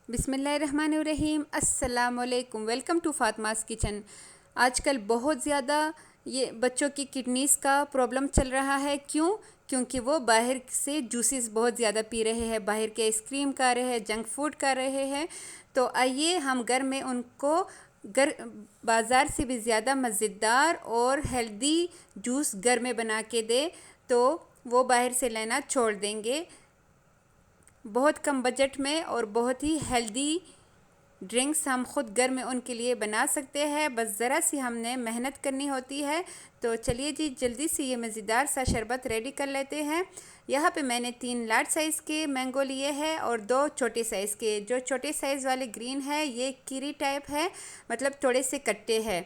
बिस्मिल्लाहिर्रहमानिर्रहीम। अस्सलामुअलैकुम। Welcome to Fatima's kitchen. आजकल बहुत ज़्यादा ये बच्चों की किडनीज़ का प्रॉब्लम चल रहा है। क्योंकि वो बाहर से जूसेस बहुत ज़्यादा पी रहे हैं, बाहर के आइसक्रीम खा रहे हैं, जंक फूड खा रहे हैं। तो आइए हम घर में उनको बाज़ार से भी ज़्यादा मज़ेदार और हेल्दी जूस घर में बना के दें, तो वो बाहर से लेना छोड़ देंगे। बहुत कम बजट में और बहुत ही हेल्दी ड्रिंक्स हम ख़ुद घर में उनके लिए बना सकते हैं। बस ज़रा सी हमने मेहनत करनी होती है। तो चलिए जी, जल्दी से ये मज़ेदार सा शरबत रेडी कर लेते हैं। यहाँ पे मैंने 3 लार्ज साइज़ के मैंगो लिए हैं और 2 छोटे साइज़ के। जो छोटे साइज़ वाले ग्रीन है ये कीरी टाइप है, मतलब थोड़े से कट्टे हैं।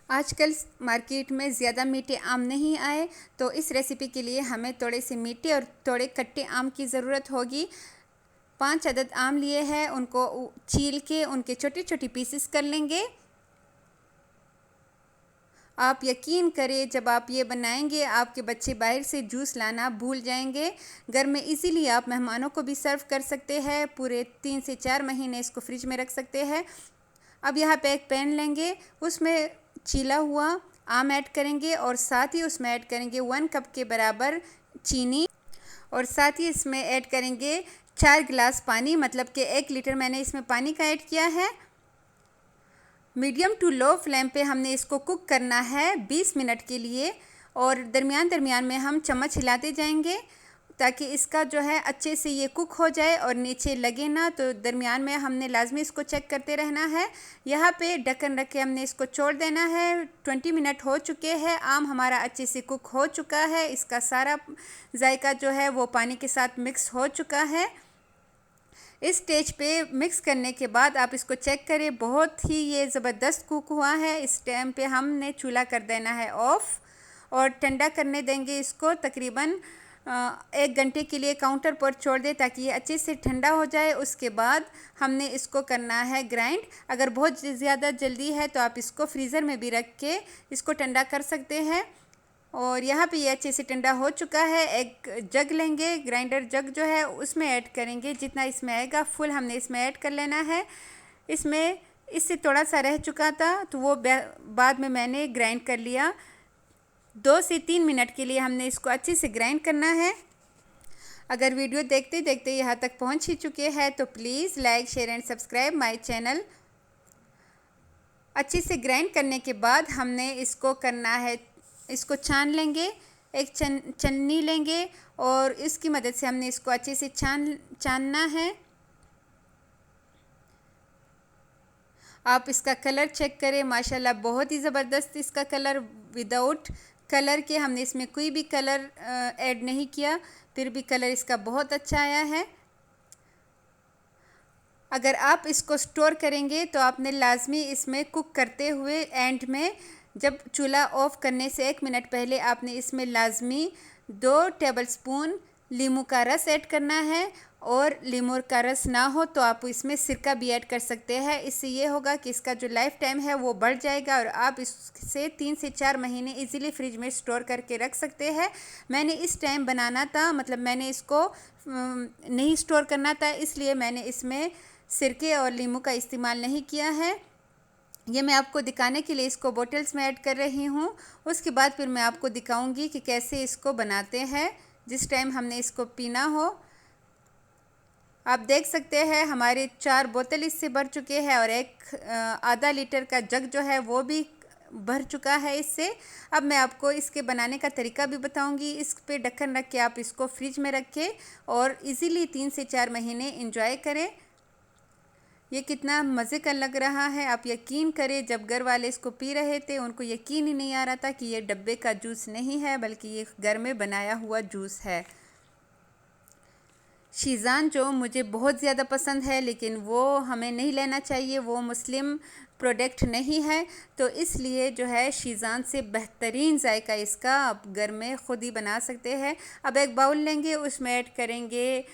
आजकल मार्केट में ज़्यादा मीठे आम नहीं आए, तो इस रेसिपी के लिए हमें थोड़े से मीठे और थोड़े कट्टे आम की ज़रूरत होगी। 5 अदद आम लिए हैं, उनको छील के उनके छोटे छोटे पीसेस कर लेंगे। आप यकीन करें, जब आप ये बनाएंगे आपके बच्चे बाहर से जूस लाना भूल जाएंगे। घर में इजीली आप मेहमानों को भी सर्व कर सकते हैं। पूरे 3 से 4 महीने इसको फ्रिज में रख सकते हैं। अब यहाँ पे एक पैन लेंगे, उसमें छीला हुआ आम ऐड करेंगे और साथ ही उसमें ऐड करेंगे 1 कप के बराबर चीनी और साथ ही इसमें ऐड करेंगे 4 गिलास पानी, मतलब कि 1 लीटर मैंने इसमें पानी का ऐड किया है। मीडियम टू लो फ्लेम पे हमने इसको कुक करना है 20 मिनट के लिए और दरमियान दरमियान में हम चम्मच हिलाते जाएंगे ताकि इसका जो है अच्छे से ये कुक हो जाए और नीचे लगे ना। तो दरमियान में हमने लाजमी इसको चेक करते रहना है। यहाँ पे ढक्कन रख के हमने इसको छोड़ देना है। 20 मिनट हो चुके हैं, आम हमारा अच्छे से कुक हो चुका है, इसका सारा जायका जो है वो पानी के साथ मिक्स हो चुका है। इस स्टेज पे मिक्स करने के बाद आप इसको चेक करें, बहुत ही ये ज़बरदस्त कुक हुआ है। इस टाइम पे हमने चूल्हा कर देना है ऑफ़ और ठंडा करने देंगे इसको। तकरीबन 1 घंटे के लिए काउंटर पर छोड़ दें ताकि ये अच्छे से ठंडा हो जाए। उसके बाद हमने इसको करना है ग्राइंड। अगर बहुत ज़्यादा जल्दी है तो आप इसको फ्रीज़र में भी रख के इसको ठंडा कर सकते हैं। और यहाँ पे ये अच्छे से ठंडा हो चुका है। एक जग लेंगे, ग्राइंडर जग जो है उसमें ऐड करेंगे, जितना इसमें आएगा फुल हमने इसमें ऐड कर लेना है। इसमें इससे थोड़ा सा रह चुका था तो वो बाद में मैंने ग्राइंड कर लिया। 2 से 3 मिनट के लिए हमने इसको अच्छे से ग्राइंड करना है। अगर वीडियो देखते देखते यहाँ तक पहुँच ही चुके हैं तो please like, share and subscribe my channel. अच्छे से ग्राइंड करने के बाद हमने इसको करना है, इसको छान लेंगे। एक छन्नी लेंगे और इसकी मदद से हमने इसको अच्छे से छानना है। आप इसका कलर चेक करें, माशाल्लाह बहुत ही ज़बरदस्त इसका कलर, विदाउट कलर के हमने इसमें कोई भी कलर ऐड नहीं किया, फिर भी कलर इसका बहुत अच्छा आया है। अगर आप इसको स्टोर करेंगे तो आपने लाजमी इसमें कुक करते हुए एंड में, जब चूल्हा ऑफ़ करने से 1 मिनट पहले आपने इसमें लाजमी 2 टेबलस्पून लीमू का रस ऐड करना है। और लीमू का रस ना हो तो आप इसमें सिरका भी ऐड कर सकते हैं। इससे ये होगा कि इसका जो लाइफ टाइम है वो बढ़ जाएगा और आप इससे 3 से 4 महीने इजीली फ्रिज में स्टोर करके रख सकते हैं। मैंने इस टाइम बनाना था, मतलब मैंने इसको नहीं स्टोर करना था, इसलिए मैंने इसमें सिरके और लीमू का इस्तेमाल नहीं किया है। ये मैं आपको दिखाने के लिए इसको बोटल्स में ऐड कर रही हूँ। उसके बाद फिर मैं आपको दिखाऊंगी कि कैसे इसको बनाते हैं जिस टाइम हमने इसको पीना हो। आप देख सकते हैं हमारे 4 बोतल इससे भर चुके हैं और एक आधा लीटर का जग जो है वो भी भर चुका है इससे। अब मैं आपको इसके बनाने का तरीका भी बताऊंगी। इस पे ढक्कन रख के आप इसको फ्रिज में रखें और इजीली 3 से 4 महीने इंजॉय करें। ये कितना मज़े का लग रहा है, आप यकीन करें, जब घर वाले इसको पी रहे थे उनको यकीन ही नहीं आ रहा था कि ये डब्बे का जूस नहीं है बल्कि ये घर में बनाया हुआ जूस है। शीज़ान जो मुझे बहुत ज़्यादा पसंद है लेकिन वो हमें नहीं लेना चाहिए, वो मुस्लिम प्रोडक्ट नहीं है, तो इसलिए जो है शीज़ान से बेहतरीन जायका इसका आप घर में ख़ुद ही बना सकते हैं। अब एक बाउल लेंगे, उसमें ऐड करेंगे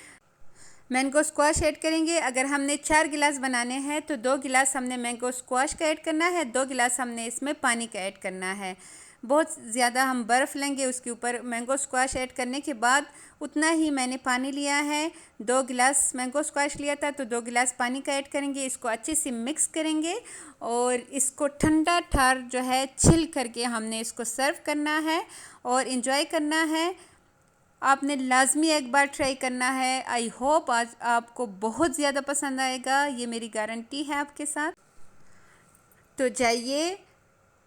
मैंगो स्क्वाश ऐड करेंगे। अगर हमने 4 गिलास बनाने हैं तो 2 गिलास हमने मैंगो स्क्वाश का ऐड करना है, 2 गिलास हमने इसमें पानी का ऐड करना है। बहुत ज़्यादा हम बर्फ़ लेंगे, उसके ऊपर मैंगो स्क्वाश ऐड करने के बाद उतना ही मैंने पानी लिया है। 2 गिलास मैंगो स्क्वाश लिया था तो 2 गिलास पानी का ऐड करेंगे। इसको अच्छे से मिक्स करेंगे और इसको ठंडा ठार जो है छिल करके हमने इसको सर्व करना है और इन्जॉय करना है। आपने लाजमी एक बार ट्राई करना है। आई होप आज आपको बहुत ज़्यादा पसंद आएगा, ये मेरी गारंटी है आपके साथ। तो जाइए,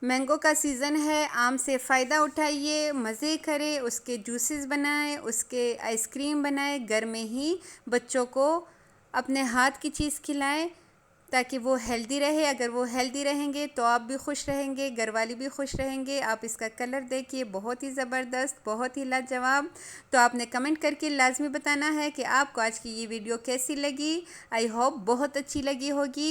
मैंगो का सीज़न है, आम से फ़ायदा उठाइए, मज़े करें, उसके जूसेस बनाएं, उसके आइसक्रीम बनाएं, घर में ही बच्चों को अपने हाथ की चीज़ खिलाएं ताकि वो हेल्दी रहे। अगर वो हेल्दी रहेंगे तो आप भी खुश रहेंगे, घर वाले भी खुश रहेंगे। आप इसका कलर देखिए, बहुत ही ज़बरदस्त, बहुत ही लाजवाब। तो आपने कमेंट करके लाजमी बताना है कि आपको आज की ये वीडियो कैसी लगी। आई होप बहुत अच्छी लगी होगी।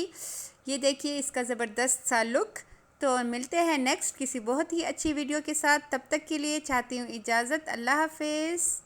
ये देखिए इसका ज़बरदस्त सा लुक। तो मिलते हैं नेक्स्ट किसी बहुत ही अच्छी वीडियो के साथ। तब तक के लिए चाहती हूँ इजाज़त। अल्लाह हाफिज़।